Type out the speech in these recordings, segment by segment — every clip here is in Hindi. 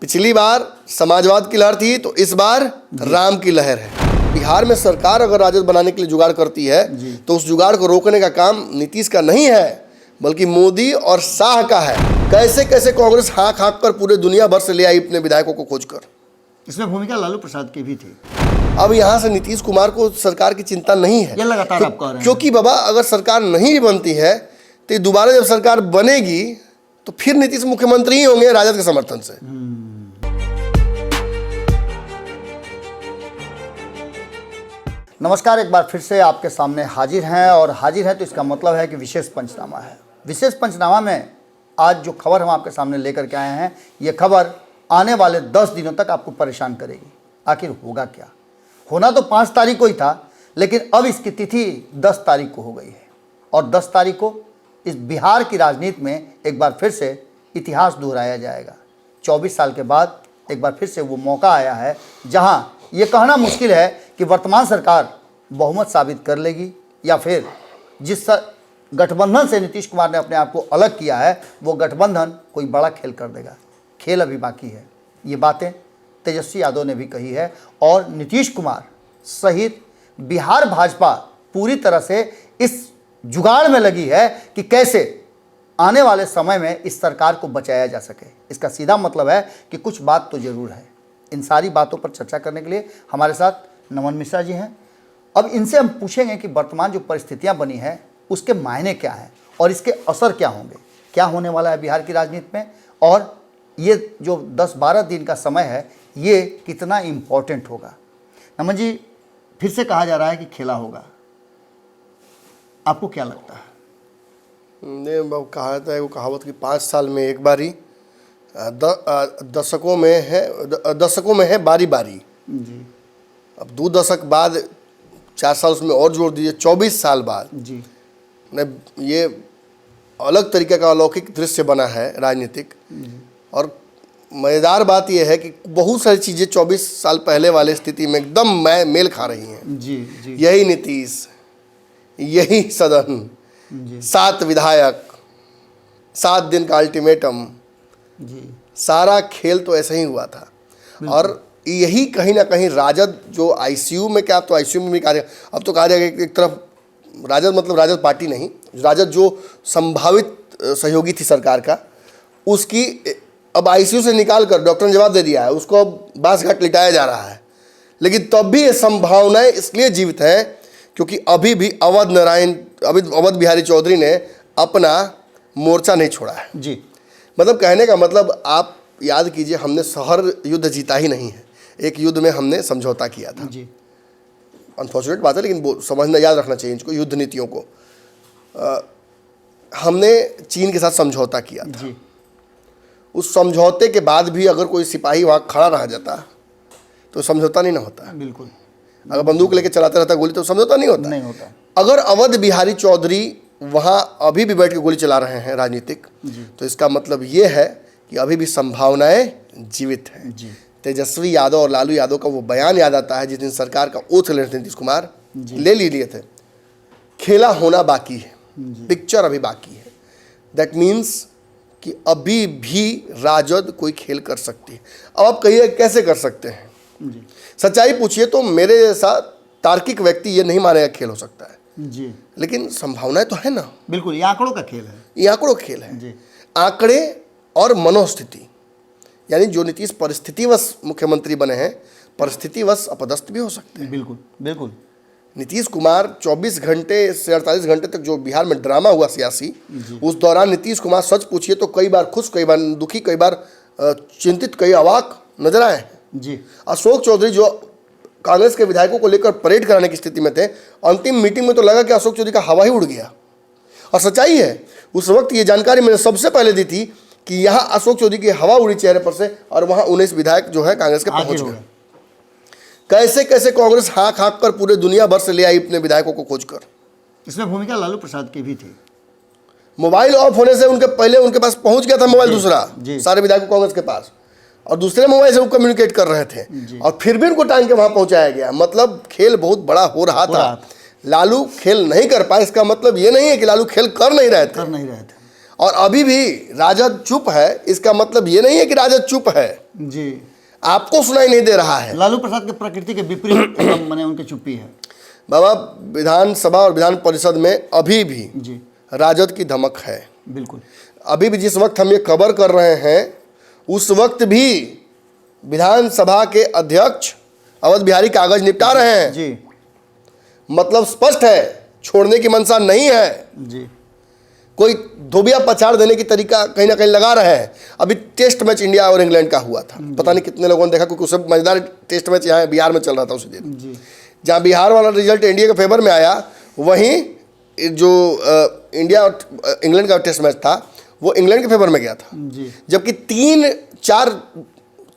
पिछली बार समाजवाद की लहर थी तो इस बार राम की लहर है। बिहार में सरकार अगर राजद बनाने के लिए जुगाड़ करती है तो उस जुगाड़ को रोकने का काम नीतीश का नहीं है बल्कि मोदी और शाह का है। कैसे कैसे कांग्रेस हाँक हाँक कर पूरे दुनिया भर से ले आई अपने विधायकों को खोजकर। इसमें भूमिका लालू प्रसाद की भी थी। अब यहाँ से नीतीश कुमार को सरकार की चिंता नहीं है, ये लगातार आप कह रहे हैं। क्योंकि बाबा अगर सरकार नहीं भी बनती है तो दोबारा जब सरकार बनेगी तो फिर नीतीश मुख्यमंत्री ही होंगे राजद के समर्थन से। नमस्कार, एक बार फिर से आपके सामने हाजिर हैं और हाजिर है तो इसका मतलब है कि विशेष पंचनामा है। विशेष पंचनामा में आज जो खबर हम आपके सामने लेकर के आए हैं, ये खबर आने वाले 10 दिनों तक आपको परेशान करेगी। आखिर होगा क्या? होना तो 5 तारीख को ही था, लेकिन अब इसकी तिथि 10 तारीख को हो गई है और 10 तारीख को इस बिहार की राजनीति में एक बार फिर से इतिहास दोहराया जाएगा। 24 साल के बाद एक बार फिर से वो मौका आया है जहां ये कहना मुश्किल है कि वर्तमान सरकार बहुमत साबित कर लेगी या फिर जिस गठबंधन से नीतीश कुमार ने अपने आप को अलग किया है वो गठबंधन कोई बड़ा खेल कर देगा। खेल अभी बाकी है। ये बातें तेजस्वी यादव ने भी कही है और नीतीश कुमार सहित बिहार भाजपा पूरी तरह से इस जुगाड़ में लगी है कि कैसे आने वाले समय में इस सरकार को बचाया जा सके। इसका सीधा मतलब है कि कुछ बात तो ज़रूर है। इन सारी बातों पर चर्चा करने के लिए हमारे साथ नमन मिश्रा जी हैं। अब इनसे हम पूछेंगे कि वर्तमान जो परिस्थितियां बनी हैं उसके मायने क्या हैं और इसके असर क्या होंगे, क्या होने वाला है बिहार की राजनीति में, और ये जो 10-12 दिन का समय है ये कितना इम्पोर्टेंट होगा। नमन जी, फिर से कहा जा रहा है कि खेला होगा, आपको क्या लगता है? नहीं, कहा जाता है वो कहावत कि 5 साल में एक बारी, दशकों में है बारी बारी जी। अब 2 दशक बाद 4 साल उसमें और जोड़ दीजिए, 24 साल बाद जी। ये अलग तरीके का अलौकिक दृश्य बना है राजनीतिक। और मज़ेदार बात यह है कि बहुत सारी चीज़ें 24 साल पहले वाले स्थिति में एकदम मेल खा रही हैं। जी जी। यही नीतीश, यही सदन, 7 विधायक, 7 दिन का अल्टीमेटम, जी। सारा खेल तो ऐसा ही हुआ था। और यही कहीं ना कहीं राजद जो आईसीयू में, क्या अब तो आईसीयू में भी कहा, अब तो कहा जाएगा कि एक तरफ राजद मतलब राजद पार्टी नहीं, राजद जो संभावित सहयोगी थी सरकार का, उसकी अब आईसीयू से निकाल कर डॉक्टर ने जवाब दे दिया है, उसको अब बांसघाट लिटाया जा रहा है। लेकिन तब भी ये संभावनाएं इसलिए जीवित हैं क्योंकि अभी भी अवध बिहारी चौधरी ने अपना मोर्चा नहीं छोड़ा है। जी। मतलब कहने का मतलब आप याद कीजिए, हमने शहर युद्ध जीता ही नहीं है, एक युद्ध में हमने समझौता किया था। जी। अनफॉर्चुनेट बात है, लेकिन वो समझना, याद रखना चाहिए इनको, युद्ध नीतियों को। हमने चीन के साथ समझौता किया था। जी। उस समझौते के बाद भी अगर कोई सिपाही वहाँ खड़ा रह जाता तो समझौता नहीं ना होता। बिल्कुल। अगर बंदूक लेके चलाते रहता गोली तो समझौता नहीं होता। नहीं होता। अगर अवध बिहारी चौधरी वहाँ अभी भी बैठ के गोली चला रहे हैं राजनीतिक, तो इसका मतलब ये है कि अभी भी संभावनाएं जीवित हैं। तेजस्वी यादव और लालू यादव का वो बयान याद आता है जिस दिन सरकार का ओथ ले रहे थे नीतीश कुमार, ले लिए थे, खेला होना बाकी है, पिक्चर अभी बाकी है। दैट मीन्स कि अभी भी राजद कोई खेल कर सकती है। अब आप कहिए कैसे कर सकते हैं? सच्चाई पूछिए तो मेरे जैसा तार्किक व्यक्ति ये नहीं मानेगा खेल हो सकता है। जी। लेकिन संभावनाएं तो है ना। बिल्कुल, ये आंकड़ों का खेल है। ये आंकड़ों का खेल है। जी। आंकड़े और मनोस्थिति, यानी जो नीतीश परिस्थितिवश मुख्यमंत्री बने हैं, परिस्थितिवश अपदस्थ भी हो सकते हैं। बिल्कुल बिल्कुल। नीतीश कुमार 24 घंटे से 48 घंटे तक जो बिहार में ड्रामा हुआ सियासी, उस दौरान नीतीश कुमार सच पूछिए तो कई बार खुश, कई बार दुखी, कई बार चिंतित, कई अवाक नजर आए। जी। अशोक चौधरी जो कांग्रेस के विधायकों को लेकर परेड कराने की स्थिति में थे, अंतिम मीटिंग में तो लगा कि अशोक चौधरी का हवा ही उड़ गया। और सच्चाई है, उस वक्त ये जानकारी मैंने सबसे पहले दी थी कि यहाँ अशोक चौधरी की हवा उड़ी चेहरे पर से और वहाँ 19 विधायक जो है कांग्रेस के पहुंच गए। कैसे कैसे कांग्रेस हाँक हाँक कर पूरे दुनिया भर से ले आई अपने विधायकों को खोजकर। इसमें भूमिका लालू प्रसाद की भी थी। मोबाइल ऑफ होने से उनके पहले उनके पास पहुंच गया था मोबाइल दूसरा, सारे विधायकों कांग्रेस के पास, और दूसरे मोबाइल से वो कम्युनिकेट कर रहे थे और फिर भी उनको टांग के वहां पहुंचाया गया। मतलब खेल बहुत बड़ा हो रहा था। लालू खेल नहीं कर पाए, इसका मतलब ये नहीं है कि लालू खेल कर नहीं रहे थे। और अभी भी राजद चुप है, इसका मतलब ये नहीं है कि राजद चुप है, जी, आपको सुनाई नहीं दे रहा है। लालू प्रसाद के प्रकृति के विपरीत एकदम माने उनकी चुप्पी है। बाबा, विधानसभा और विधान परिषद में अभी भी जी, राजद की धमक है। बिल्कुल। अभी भी जिस वक्त हम ये खबर कर रहे हैं उस वक्त भी विधानसभा के अध्यक्ष अवध बिहारी कागज निपटा रहे हैं। जी, मतलब स्पष्ट है, छोड़ने की मंशा नहीं है। जी, कोई धोबिया पछाड़ देने की तरीका कहीं ना कहीं लगा रहे हैं। अभी टेस्ट मैच इंडिया और इंग्लैंड का हुआ था, पता नहीं कितने लोगों ने देखा, क्योंकि उससे मजेदार टेस्ट मैच यहाँ बिहार में चल रहा था उसी दिन। जी, जहाँ बिहार वाला रिजल्ट इंडिया के फेवर में आया, वहीं जो इंडिया और इंग्लैंड का टेस्ट मैच था वो इंग्लैंड के फेवर में गया था। जी, जबकि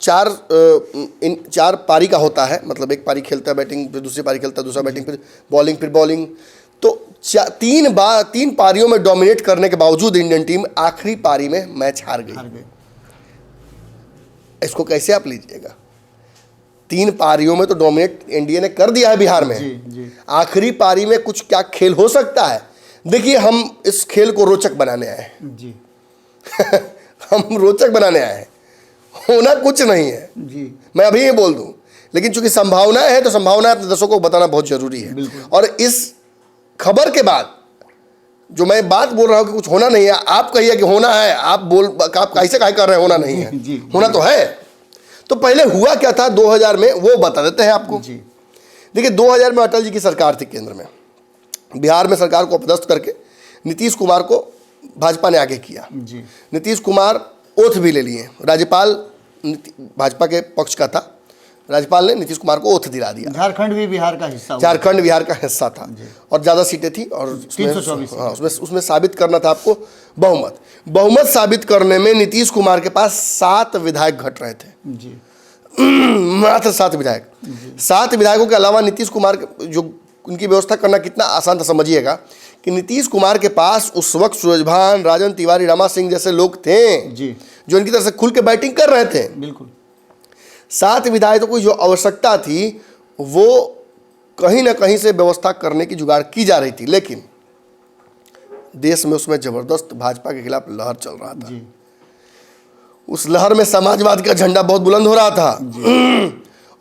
चार पारी का होता है, मतलब एक पारी खेलता है बैटिंग, फिर दूसरी पारी खेलता है, दूसरा बैटिंग, फिर बॉलिंग, फिर बॉलिंग। तो तीन पारियों में डोमिनेट करने के बावजूद इंडियन टीम आखिरी पारी में मैच हार गई। इसको कैसे आप लीजिएगा? 3 पारियों में तो डोमिनेट इंडिया ने कर दिया है बिहार में। जी, जी, आखिरी पारी में कुछ क्या खेल हो सकता है? देखिए, हम इस खेल को रोचक बनाने आए हैं। जी, हम रोचक बनाने आए हैं, होना कुछ नहीं है। जी, मैं अभी ये बोल दूं, लेकिन चूंकि संभावनाएं है तो संभावनाएं अपने दर्शकों को बताना बहुत जरूरी है। बिल्कुल। और इस खबर के बाद जो मैं बात बोल रहा हूं कि कुछ होना नहीं है, आप कहिए कि होना है, आप कैसे काहे कर रहे हैं होना नहीं है? जी, होना तो है। तो पहले हुआ क्या था 2000 में, वो बता देते हैं आपको। जी, देखिए, 2000 में अटल जी की सरकार थी केंद्र में। बिहार में सरकार को अपदस्थ करके नीतीश कुमार को भाजपा ने आगे किया। जी, नीतीश कुमार ओथ भी ले लिए। राज्यपाल भाजपा के पक्ष का था, राज्यपाल ने नीतीश कुमार को ओथ दिला दिया। झारखंड भी बिहार का हिस्सा हुआ। झारखंड बिहार का हिस्सा था और ज़्यादा सीटें थी और 324। हाँ, उसमें साबित करना था आपको बहुमत साबित करने में नीतीश कुमार के पास 7 विधायक घट रहे थे। जी, मात्र 7 विधायक। 7 विधायकों के अलावा नीतीश कुमार जो उनकी व्यवस्था करना कितना आसान था, समझिएगा कि नीतीश कुमार के पास उस वक्त सूरजभान, राजन तिवारी, रमा सिंह जैसे लोग थे जी, जो इनकी तरफ से खुल के बैटिंग कर रहे थे। बिल्कुल। 7 विधायकों की जो आवश्यकता थी वो कहीं ना कहीं से व्यवस्था करने की जुगाड़ की जा रही थी, लेकिन देश में उसमें जबरदस्त भाजपा के खिलाफ लहर चल रहा था। जी, उस लहर में समाजवाद का झंडा बहुत बुलंद हो रहा था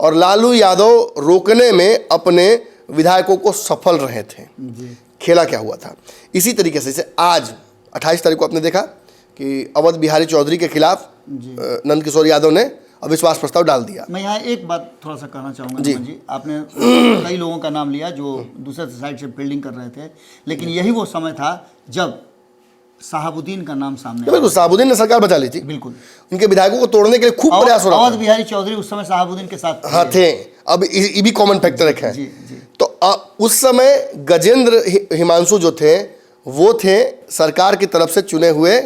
और लालू यादव रोकने में अपने विधायकों को सफल रहे थे। जी, खेला क्या हुआ था इसी तरीके से, जैसे आज 28 तारीख को आपने देखा कि अवध बिहारी चौधरी के खिलाफ नंद किशोर यादव ने अविश्वास प्रस्ताव डाल दिया। मैं यहाँ एक बात थोड़ा सा कहना चाहूँगा जी। जी, आपने कई लोगों का नाम लिया जो दूसरे साइड से फील्डिंग कर रहे थे, लेकिन यही वो समय था जब शहाबुद्दीन का नाम सामने आया। बिल्कुल, शहाबुद्दीन ने सरकार बचा ली थी। बिल्कुल। उनके विधायकों को तोड़ने के लिए खूब प्रयास हो रहा अवध था। बिहारी चौधरी उस समय शहाबुद्दीन के साथ हाँ थे। अब ये भी कॉमन फैक्टर एक है। जी, जी, तो उस समय गजेंद्र हिमांशु जो थे वो थे सरकार की तरफ से चुने हुए,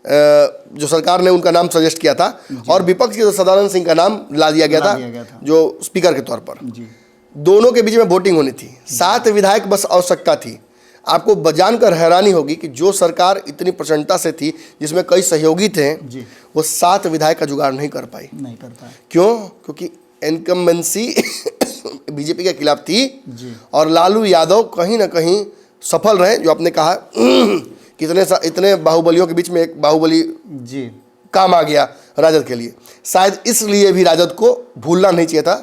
जो सरकार ने उनका नाम सजेस्ट किया था, और विपक्ष के सदानंद सिंह का नाम ला दिया गया था जो स्पीकर के तौर पर। जी, दोनों के बीच में वोटिंग होनी थी। 7 विधायक बस आवश्यकता थी। आपको जानकर हैरानी होगी कि जो सरकार इतनी प्रचंडता से थी, जिसमें कई सहयोगी थे, जी, वो 7 विधायक का जुगाड़ नहीं कर पाई। नहीं करता है। क्यों? क्योंकि इनकम्बेंसी बीजेपी के खिलाफ थी जी, और लालू यादव कहीं ना कहीं सफल रहे। जो आपने कहा कि इतने बाहुबलियों के बीच में एक बाहुबली जी, काम आ गया राजद के लिए। शायद इसलिए भी राजद को भूलना नहीं चाहिए था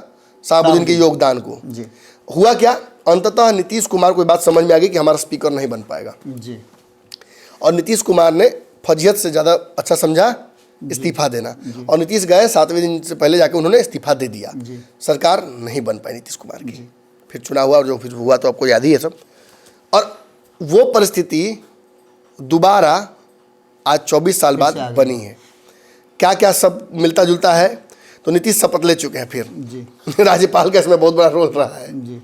शहाबुद्दीन के योगदान को। जी, हुआ क्या, अंततः नीतीश कुमार को बात समझ में आ गई कि हमारा स्पीकर नहीं बन पाएगा, जी, और नीतीश कुमार ने फजीहत से ज़्यादा अच्छा समझा इस्तीफा देना, और नीतीश गए 7वें दिन से पहले जाके उन्होंने इस्तीफा दे दिया। सरकार नहीं बन पाई नीतीश कुमार की। फिर चुनाव हुआ, और जो फिर हुआ तो आपको याद ही है सब। और वो परिस्थिति दोबारा आज 24 साल बाद बनी है। क्या क्या सब मिलता जुलता है? तो नीतीश शपथ ले चुके हैं फिर। जी, राज्यपाल का इसमें बहुत बड़ा रोल रहा है। जी,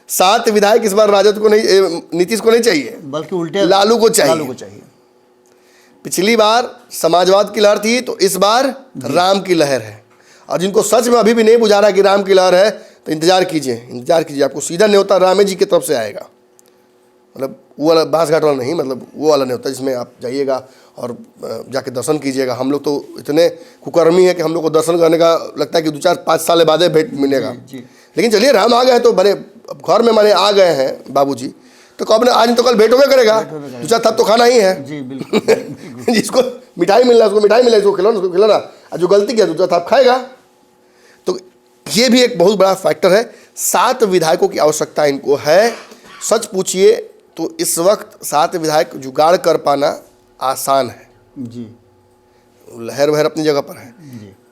7 विधायक इस बार राजद को नहीं, नीतीश को नहीं चाहिए, बल्कि उल्टे लालू को चाहिए। लालू को चाहिए। पिछली बार समाजवाद की लहर थी, तो इस बार राम की लहर है। और जिनको सच में अभी भी नहीं बुझा रहा कि राम की लहर है, तो इंतजार कीजिए, आपको सीधा न्योता रामे जी की तरफ से आएगा। मतलब वो वाला बांसघाट वाला नहीं, मतलब वो वाला न्योता जिसमें आप जाइएगा और जाके दर्शन कीजिएगा। हम लोग तो इतने कुकर्मी है कि हम लोग को दर्शन करने का लगता है कि 2-4-5 साल बाद भेंट मिलेगा। लेकिन चलिए, राम आ गए तो बड़े घर में माने आ गए हैं बाबूजी, तो कब ने आज तो कल भेंट होगा करेगा, 2-4 थप तो खाना ही है। जी, बिल्कुल। जिसको मिठाई मिल रहा है उसको मिठाई मिला, इसको खिलाना उसको खिलाना, और जो गलती किया तो आप खाएगा। तो ये भी एक बहुत बड़ा फैक्टर है। 7 विधायकों की आवश्यकता इनको है। सच पूछिए तो इस वक्त 7 विधायक जुगाड़ कर पाना आसान है जी। लहर वहर अपनी जगह पर है।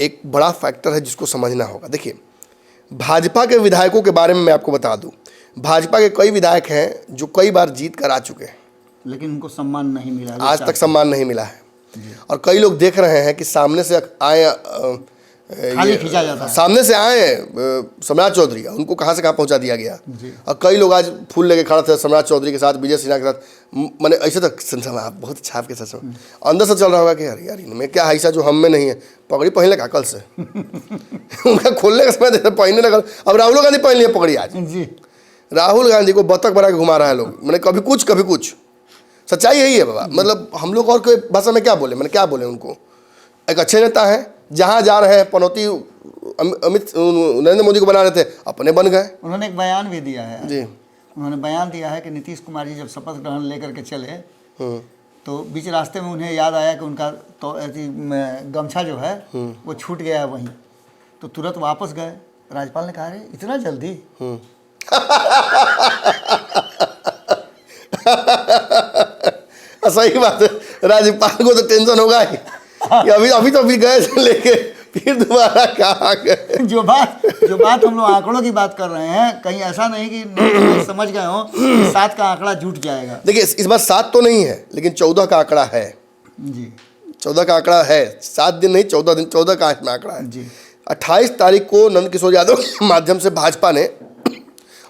एक बड़ा फैक्टर है जिसको समझना होगा। देखिए, भाजपा के विधायकों के बारे में मैं आपको बता दूं, भाजपा के कई विधायक हैं जो कई बार जीत कर आ चुके हैं, लेकिन उनको सम्मान नहीं मिला, आज तक सम्मान नहीं मिला है। और कई लोग देख रहे हैं कि सामने से आए खाली खींचा जाता है। सामने से आए सम्राट चौधरी, उनको कहाँ से कहाँ पहुँचा दिया गया। और कई लोग आज फूल लेके खड़ा थे सम्राट चौधरी के साथ, विजय सिन्हा के साथ। मैंने ऐसे तक आप बहुत अच्छा आपके सच में अंदर से चल रहा होगा कि यार यार इनमें क्या ऐसा जो हम में नहीं है। पगड़ी पहन लगा कल से उनका खोलने का समय पहनने लगा। अब राहुल गांधी पहन लिया पगड़ी आज जी। राहुल गांधी को बतख बना के घुमा रहा है लोग। मैंने कभी कुछ सच्चाई यही है बाबा। मतलब हम लोग और कोई भाषा में क्या बोले, मैंने क्या बोले उनको। एक अच्छे नेता है, जहाँ जा रहे हैं पनौती अमित नरेंद्र मोदी को बना रहे थे, अपने बन गए। उन्होंने एक बयान भी दिया है जी, उन्होंने बयान दिया है कि नीतीश कुमार जी जब शपथ ग्रहण लेकर के चले तो बीच रास्ते में उन्हें याद आया कि उनका तो गमछा जो है वो छूट गया है वहीं, तो तुरंत वापस गए। राज्यपाल ने कहा अरे इतना जल्दी। सही बात है, राज्यपाल को तो टेंशन होगा ही कि अभी तो गए थे लेके फिर दोबारा कहाँ गए। जो बात हम लोग आंकड़ों की बात कर रहे हैं, कहीं ऐसा नहीं कि नहीं समझ गए हो कि 7 का आंकड़ा जुट जाएगा। देखिए इस बार 7 तो नहीं है, लेकिन 14 का आंकड़ा है जी। 14 का आंकड़ा है। 7 दिन नहीं 14 दिन, 14 का आंकड़ा है जी। 28 तारीख को नंद किशोर यादव के माध्यम से भाजपा ने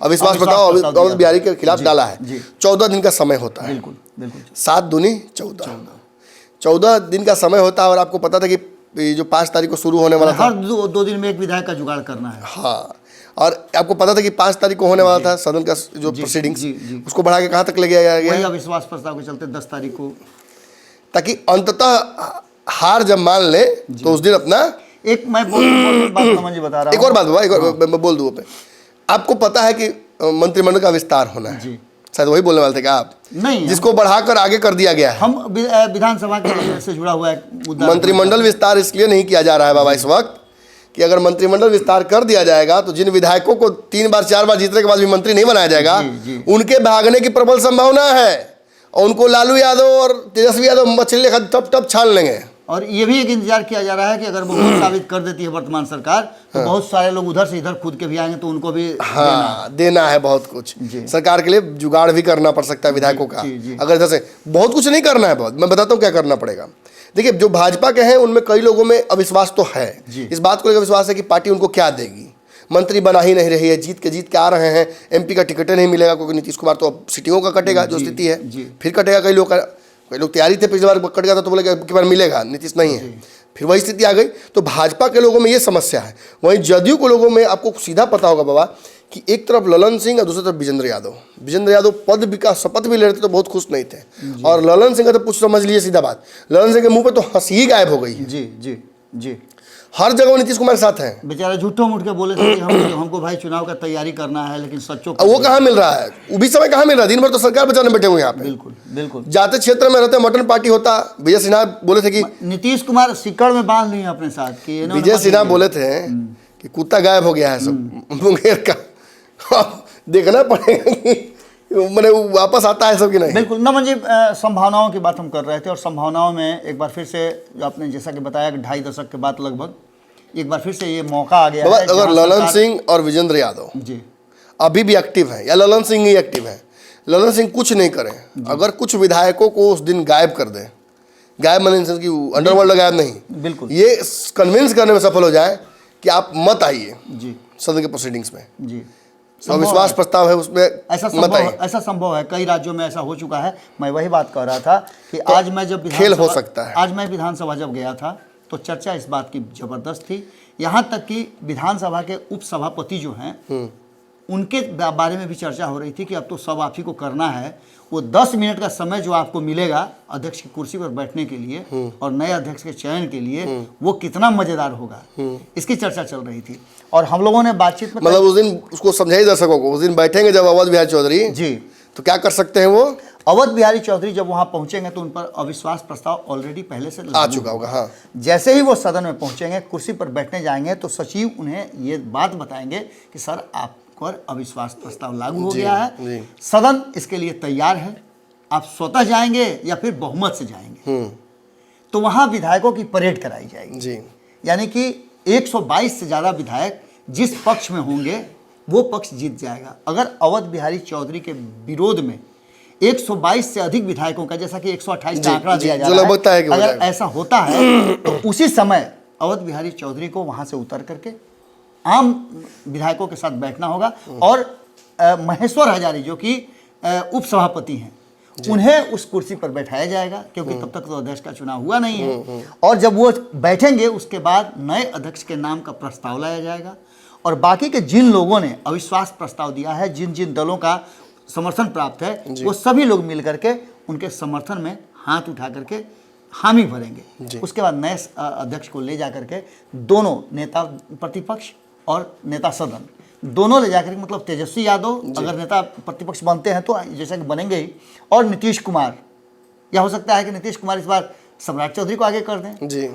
अविश्वास प्रस्ताव अमित बिहारी के खिलाफ डाला है। 14 दिन का समय होता है। बिल्कुल बिल्कुल। 7 दूनी 14 दिन का समय होता है। और आपको पता था कि ये जो 5 तारीख को शुरू होने वाला था, हर 2 दिन में एक विधायक का जुगाड़ करना है। हाँ, और आपको पता था कि 5 तारीख को होने वाला था सदन का जो प्रोसीडिंग्स, उसको बढ़ा के कहाँ तक ले गया गया, वही अविश्वास प्रस्ताव के चलते 10 तारीख को, ताकि अंततः हार जब मान ले तो उस दिन अपना एक मैं बात समझ बता रहा हूँ। एक और बात बाबा, एक और मैं बोल दूँ पे। आपको पता है कि मंत्रिमंडल का विस्तार होना है, शायद वही बोलने वाले थे क्या आप? नहीं, जिसको बढ़ाकर आगे कर दिया गया है। हम विधानसभा के से जुड़ा हुआ एक मुद्दा। मंत्रिमंडल विस्तार इसलिए नहीं किया जा रहा है बाबा इस वक्त कि अगर मंत्रिमंडल विस्तार कर दिया जाएगा तो जिन विधायकों को 3 बार 4 बार जीतने के बाद भी मंत्री नहीं बनाया जाएगा, उनके भागने की प्रबल संभावना है और उनको लालू यादव और तेजस्वी यादव मछली लेखा टप छान लेंगे। और ये भी एक इंतजार किया जा रहा है कि अगर वो बहुत साबित कर देती है वर्तमान सरकार, तो बहुत सारे लोग उधर से इधर कूद के भी आएंगे, तो उनको भी देना है बहुत कुछ। सरकार के लिए जुगाड़ भी करना पड़ सकता है विधायकों का। अगर जैसे बहुत कुछ नहीं करना है, बहुत मैं बताता हूँ क्या करना पड़ेगा। देखिए, जो भाजपा के हैं उनमें कई लोगों में अविश्वास तो है। इस बात को लेकर विश्वास है कि पार्टी उनको क्या देगी। मंत्री बना ही नहीं रही है, जीत के आ रहे हैं, MP का टिकट नहीं मिलेगा क्योंकि नीतीश कुमार तो अब सीटियों का कटेगा, जो स्थिति है फिर कटेगा। कई लोग तैयारी थे, पिछली बार कट गया था तो बोले कि बार मिलेगा, नीतीश नहीं है, फिर वही स्थिति आ गई। तो भाजपा के लोगों में ये समस्या है। वहीं जदयू के लोगों में आपको सीधा पता होगा बाबा कि एक तरफ ललन सिंह और दूसरी तरफ विजेंद्र यादव पद का शपथ भी ले रहे थे तो बहुत खुश नहीं थे। और ललन सिंह का तो कुछ समझ लीजिए सीधा बात, ललन सिंह के मुंह पे तो हंसी ही गायब हो गई है। जी। हर जगह वो नीतीश कुमार के साथ हैं। बेचारे झूठों मूठ के बोले थे कि हमको भाई चुनाव का तैयारी करना है, लेकिन सच्चों वो कहाँ मिल रहा है, वो भी समय कहाँ मिल रहा है। दिन भर तो सरकार बचाने बैठे हुए यहाँ पे। बिल्कुल। जाते क्षेत्र में रहते मटन पार्टी होता। विजय सिन्हा बोले थे कि नीतीश कुमार सिक्कड़ में बांध लिए अपने साथ कि विजय सिन्हा बोले थे कि कुत्ता गायब हो गया है सब मुंगेर का, देखना पड़ेगा कि मैंने वापस आता है सब कि नहीं। बिल्कुल। नमन जी, संभावनाओं की बात हम कर रहे थे और संभावनाओं में एक बार फिर से आपने जैसा कि बताया कि 2.5 दशक के बाद लगभग एक बार फिर से ये मौका आ गया है। अगर ललन सिंह और विजेंद्र यादव जी अभी भी एक्टिव है या ललन सिंह ही एक्टिव है, ललन सिंह कुछ नहीं करें, अगर कुछ विधायकों को उस दिन गायब कर दें, गायब माने की अंडरवर्ल्ड गायब नहीं, बिल्कुल, ये कन्विंस करने में सफल हो जाए कि आप मत आइए जी सदन के प्रोसीडिंग्स में, जी अविश्वास प्रस्ताव है उसमें ऐसा संभव है। कई राज्यों में ऐसा हो चुका है। मैं वही बात कर रहा था कि तो आज मैं जब खेल हो सकता है। आज मैं विधानसभा जब गया था तो चर्चा इस बात की जबरदस्त थी। यहाँ तक कि विधानसभा के उपसभापति जो हैं उनके बारे में भी चर्चा हो रही थी कि अब तो सब आप ही को करना है। वो 10 मिनट का समय जो आपको मिलेगा अध्यक्ष की कुर्सी पर बैठने के लिए और नए अध्यक्ष के चयन के लिए, वो कितना मजेदार होगा, इसकी चर्चा चल रही थी। और हम लोगों ने बातचीत में मतलब उस दिन उसको समझाइए दर्शकों को, उस दिन बैठेंगे जब अवध बिहारी चौधरी जी, तो क्या कर सकते हैं वो, अवध बिहारी चौधरी जब वहां पहुंचेंगे तो उन पर अविश्वास प्रस्ताव ऑलरेडी पहले से आ लागू चुका होगा। हाँ, जैसे ही वो सदन में पहुंचेंगे, कुर्सी पर बैठने जाएंगे तो सचिव उन्हें ये बात बताएंगे कि सर आप पर अविश्वास प्रस्ताव लागू हो गया है, सदन इसके लिए तैयार है, आप स्वतः जाएंगे या फिर बहुमत से जाएंगे। तो वहां विधायकों की परेड कराई जाएगी जी। यानी कि 122 से ज़्यादा विधायक जिस पक्ष में होंगे वो पक्ष जीत जाएगा। अगर अवध बिहारी चौधरी के विरोध में 122 से अधिक विधायकों का, जैसा कि 128 का आंकड़ा दिया जा रहा है, अगर ऐसा होता है तो उसी समय अवध बिहारी चौधरी को वहां से उतर करके आम विधायकों के साथ बैठना होगा और महेश्वर हजारी जो कि उपसभापति हैं उन्हें उस कुर्सी पर बैठाया जाएगा, क्योंकि तब तक तो अध्यक्ष का चुनाव हुआ नहीं है। और जब वो बैठेंगे उसके बाद नए अध्यक्ष के नाम का प्रस्ताव लाया जाएगा और बाकी के जिन लोगों ने अविश्वास प्रस्ताव दिया है, जिन जिन दलों का समर्थन प्राप्त है, वो सभी लोग मिल करके उनके समर्थन में हाथ उठा करके हामी भरेंगे। उसके बाद नए अध्यक्ष को ले जा करके दोनों नेता प्रतिपक्ष और नेता सदन दोनों ले जाकर, मतलब तेजस्वी यादव अगर नेता प्रतिपक्ष बनते हैं तो जैसा कि बनेंगे ही, और नीतीश कुमार, या हो सकता है कि नीतीश कुमार इस बार सम्राट चौधरी को आगे कर दें जी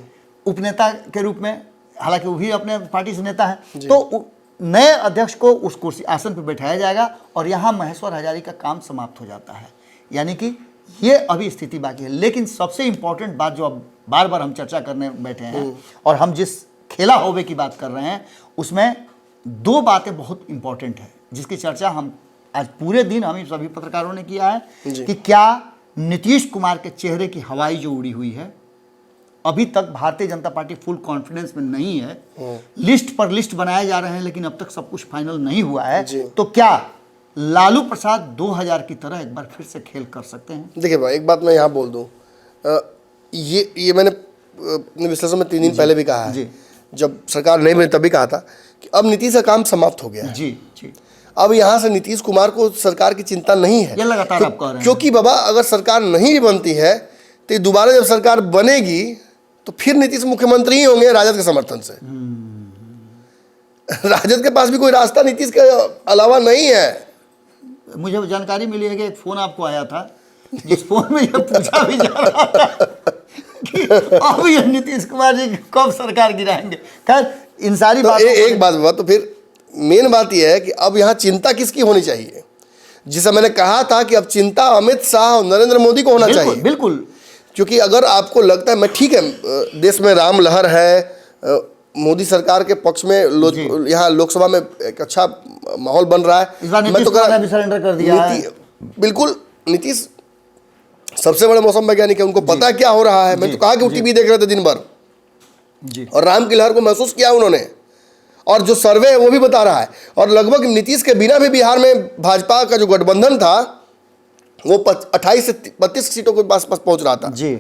उपनेता के रूप में, हालांकि वो भी अपने पार्टी से नेता है। तो नए अध्यक्ष को उस कुर्सी आसन पर बैठाया जाएगा और यहाँ महेश्वर हजारी का काम समाप्त हो जाता है। यानी कि ये अभी स्थिति बाकी है। लेकिन सबसे इम्पोर्टेंट बात जो अब बार बार हम चर्चा करने बैठे हैं और हम जिस खेला होवे की बात कर रहे हैं उसमें दो बातें बहुत इंपॉर्टेंट है, जिसकी चर्चा हम आज पूरे दिन हम सभी पत्रकारों ने किया है कि क्या नीतीश कुमार के चेहरे की हवाई जो उड़ी हुई है, अभी तक Bharatiya Janata party full confidence में नहीं है, लिस्ट पर लिस्ट बनाए जा रहे हैं लेकिन अब तक सब कुछ फाइनल नहीं हुआ है, तो क्या लालू प्रसाद 2000 की तरह एक बार फिर से खेल कर सकते हैं? देखिए भाई, एक बात मैं यहाँ बोल दूँ, ये मैंने अपने विश्लेषण में 3 दिन पहले भी कहा है, जब सरकार नहीं बनी तभी कहा था कि अब नीतीश का काम समाप्त हो गया है। जी जी। अब यहाँ से नीतीश कुमार को सरकार की चिंता नहीं है, ये लगातार आप कह रहे हैं, क्योंकि बाबा अगर सरकार नहीं भी बनती है तो दोबारा जब सरकार बनेगी तो फिर नीतीश मुख्यमंत्री ही होंगे राजद के समर्थन से। राजद के पास भी कोई रास्ता नीतीश के अलावा नहीं है। मुझे जानकारी मिली है कि एक फोन आपको आया था जिस फोन में यह पूछा भी जा रहा था कि अब ये नीतीश कुमार जी कब सरकार गिराएंगे। खैर इन सारी तो एक बात बाबा, तो फिर मेन बात यह है कि अब यहाँ चिंता किसकी होनी चाहिए, जिसे मैंने कहा था कि अब चिंता अमित शाह और नरेंद्र मोदी को होना चाहिए। बिल्कुल। क्योंकि अगर आपको लगता है, मैं ठीक है, देश में राम लहर है, मोदी सरकार के पक्ष में यहाँ लोकसभा में एक अच्छा माहौल बन रहा है, इस बार नीतीश कुमार ने भी सरेंडर कर दिया है। बिल्कुल, नीतीश सबसे बड़े मौसम वैज्ञानिक है, उनको पता क्या हो रहा है। मैं तो कहा कि टीवी देख रहे थे दिन भर जी, और राम की लहर को महसूस किया उन्होंने, और जो सर्वे है वो भी बता रहा है। और लगभग नीतीश के बिना भी बिहार में भाजपा का जो गठबंधन था वो 28 से 32 सीटों के पास पहुंच रहा था जी।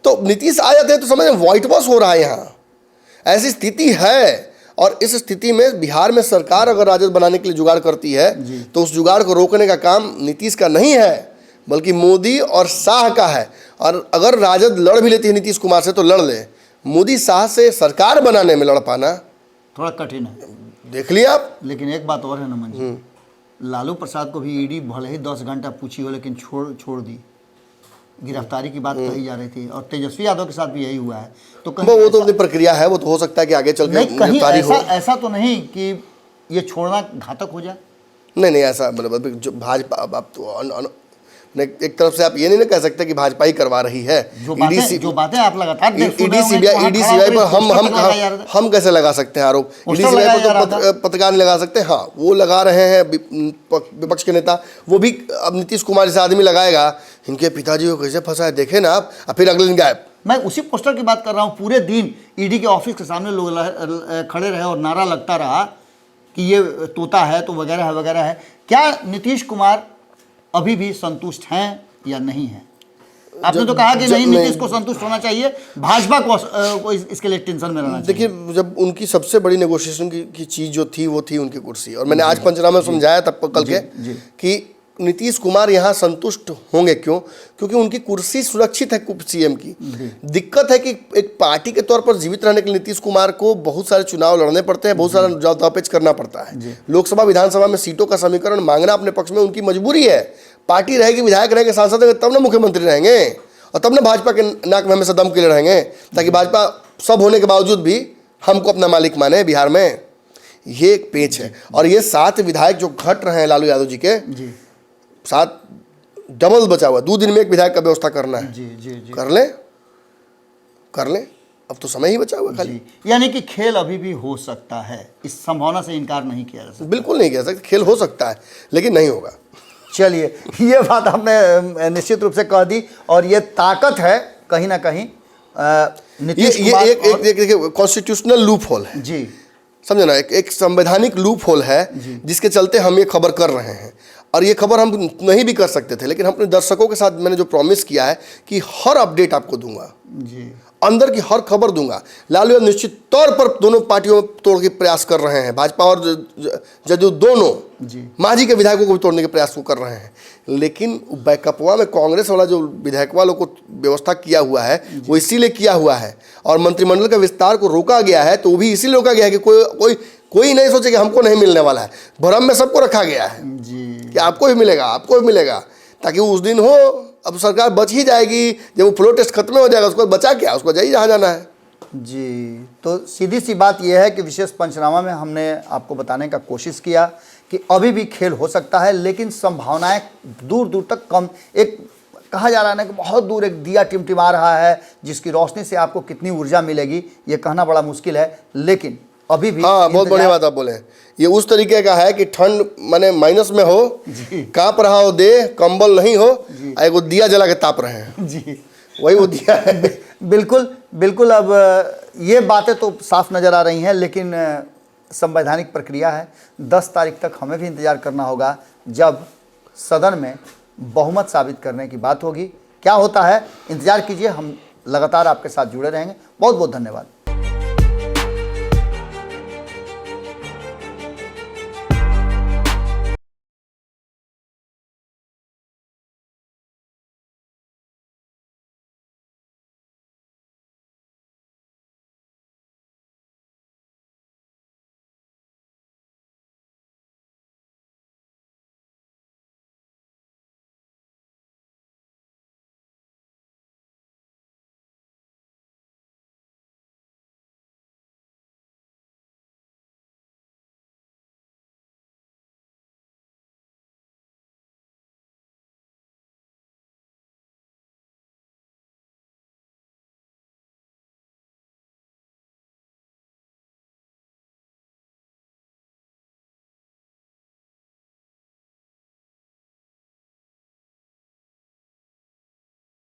तो नीतीश आ जाते हैं तो समझ व्हाइट वॉश हो रहा है यहाँ, ऐसी स्थिति है। और इस स्थिति में बिहार में सरकार अगर राजद बनाने के लिए जुगाड़ करती है तो उस जुगाड़ को रोकने का काम नीतीश का नहीं है बल्कि मोदी और शाह का है। और अगर राजद लड़ भी लेती है नीतीश कुमार से तो लड़ ले, मोदी शाह से सरकार बनाने में लड़ पाना थोड़ा कठिन है, देख लिया आप। लेकिन एक बात और है नमन जी, लालू प्रसाद को भी ईडी भले ही 10 घंटा पूछी हो लेकिन छोड़ दी, गिरफ्तारी की बात कही जा रही थी। और तेजस्वी यादव के साथ भी यही हुआ है। तो कहीं वो तो अपनी प्रक्रिया है, वो तो हो सकता है कि आगे चल के गिरफ्तारी हो। ऐसा तो नहीं कि ये छोड़ना घातक हो जाए। नहीं ऐसा मतलब जो भाजपा, अब तो एक तरफ से आप ये नहीं ना कह सकते कि भाजपा ही करवा रही है। जो बातें आप लगातार ईडी सीबीआई पर हम कैसे लगा सकते हैं आरोप? ईडी सीबीआई पर तो पत्रकार नहीं लगा सकते। हाँ, वो लगा रहे हैं विपक्ष के नेता, वो भी अब नीतीश कुमार जैसा आदमी लगाएगा। इनके पिताजी को कैसे फंसा है देखे ना आप, फिर अगले दिन गायब। मैं उसी पोस्टर की बात कर रहा हूँ। पूरे दिन ईडी के ऑफिस के सामने लोग खड़े रहे और नारा लगता रहा कि ये तोता है तो वगैरह है। क्या नीतीश कुमार अभी भी संतुष्ट हैं या नहीं है? आपने तो कहा कि नहीं, नीतीश को संतुष्ट होना चाहिए, भाजपा को इसके लिए टेंशन में रहना चाहिए। देखिए, जब उनकी सबसे बड़ी नेगोशिएशन की चीज़ जो थी वो थी उनकी कुर्सी। और मैंने आज पंचनामे समझाया तब कल के कि नीतीश कुमार यहाँ संतुष्ट होंगे। क्यों? क्योंकि उनकी कुर्सी सुरक्षित है सीएम की। दिक्कत है कि एक पार्टी के तौर पर जीवित रहने के लिए नीतीश कुमार को बहुत सारे चुनाव लड़ने पड़ते हैं, बहुत सारा दावपेच करना पड़ता है। लोकसभा विधानसभा में सीटों का समीकरण मांगना अपने पक्ष में उनकी मजबूरी है। पार्टी रहेगी, विधायक रहेंगे, सांसद रहेंगे, तब ना मुख्यमंत्री रहेंगे, और तब ना भाजपा के नाक में हमेशा दम के लिए रहेंगे, ताकि भाजपा सब होने के बावजूद भी हमको अपना मालिक माने बिहार में। ये एक पेच है। और ये 7 विधायक जो घट रहे हैं लालू यादव जी के, 7 डबल बचा हुआ, 2 दिन में एक विधायक का व्यवस्था करना है। जी। कर लें, अब तो समय ही बचा हुआ खाली। यानी कि खेल अभी भी हो सकता है, इस संभावना से इनकार नहीं किया जा सकता। बिल्कुल नहीं कह सकते, खेल हो सकता है लेकिन नहीं होगा। चलिए, ये बात आपने निश्चित रूप से कह दी, और ये ताकत है कहीं ना कहीं नीतीश कुमार। ये एक कॉन्स्टिट्यूशनल लूप होल है जी, समझे ना, एक संवैधानिक लूप होल है जिसके चलते हम ये खबर कर रहे हैं। और ये खबर हम नहीं भी कर सकते थे, लेकिन हम अपने दर्शकों के साथ मैंने जो प्रॉमिस किया है कि हर अपडेट आपको दूंगा जी, अंदर की हर खबर दूंगा। लालू यादव निश्चित तौर पर दोनों पार्टियों में तोड़ के प्रयास कर रहे हैं, भाजपा और जदयू दोनों मांझी के विधायकों को भी तोड़ने के प्रयास को कर रहे हैं। लेकिन बैकअपवा में कांग्रेस वाला जो विधायक वालों को व्यवस्था किया हुआ है वो इसीलिए किया हुआ है, और मंत्रिमंडल का विस्तार को रोका गया है तो वो भी इसीलिए रोका गया है कि कोई नहीं सोचे कि हमको नहीं मिलने वाला है। भ्रम में सबको रखा गया है कि आपको भी मिलेगा, आपको भी मिलेगा, ताकि उस दिन हो। अब सरकार बच ही जाएगी, जब वो फ्लो टेस्ट खत्म हो जाएगा उसको बचा क्या, उसको जाइए जहाँ जाना है। जी, तो सीधी सी बात यह है कि विशेष पंचनामा में हमने आपको बताने का कोशिश किया कि अभी भी खेल हो सकता है, लेकिन संभावनाएं दूर दूर तक कम। एक कहा जा रहा है ना कि बहुत दूर एक दिया टिमटिमा रहा है, जिसकी रोशनी से आपको कितनी ऊर्जा मिलेगी ये कहना बड़ा मुश्किल है, लेकिन अभी भी। हाँ, बहुत बढ़िया बात आप बोले। ये उस तरीके का है कि ठंड माने माइनस में हो, कांप रहा हो दे, कंबल नहीं हो, एगो दिया जला के ताप रहे हैं जी, वही वो दिया है। बिल्कुल बिल्कुल। अब ये बातें तो साफ नज़र आ रही हैं, लेकिन संवैधानिक प्रक्रिया है। 10 तारीख तक हमें भी इंतज़ार करना होगा, जब सदन में बहुमत साबित करने की बात होगी। क्या होता है इंतज़ार कीजिए, हम लगातार आपके साथ जुड़े रहेंगे। बहुत बहुत धन्यवाद।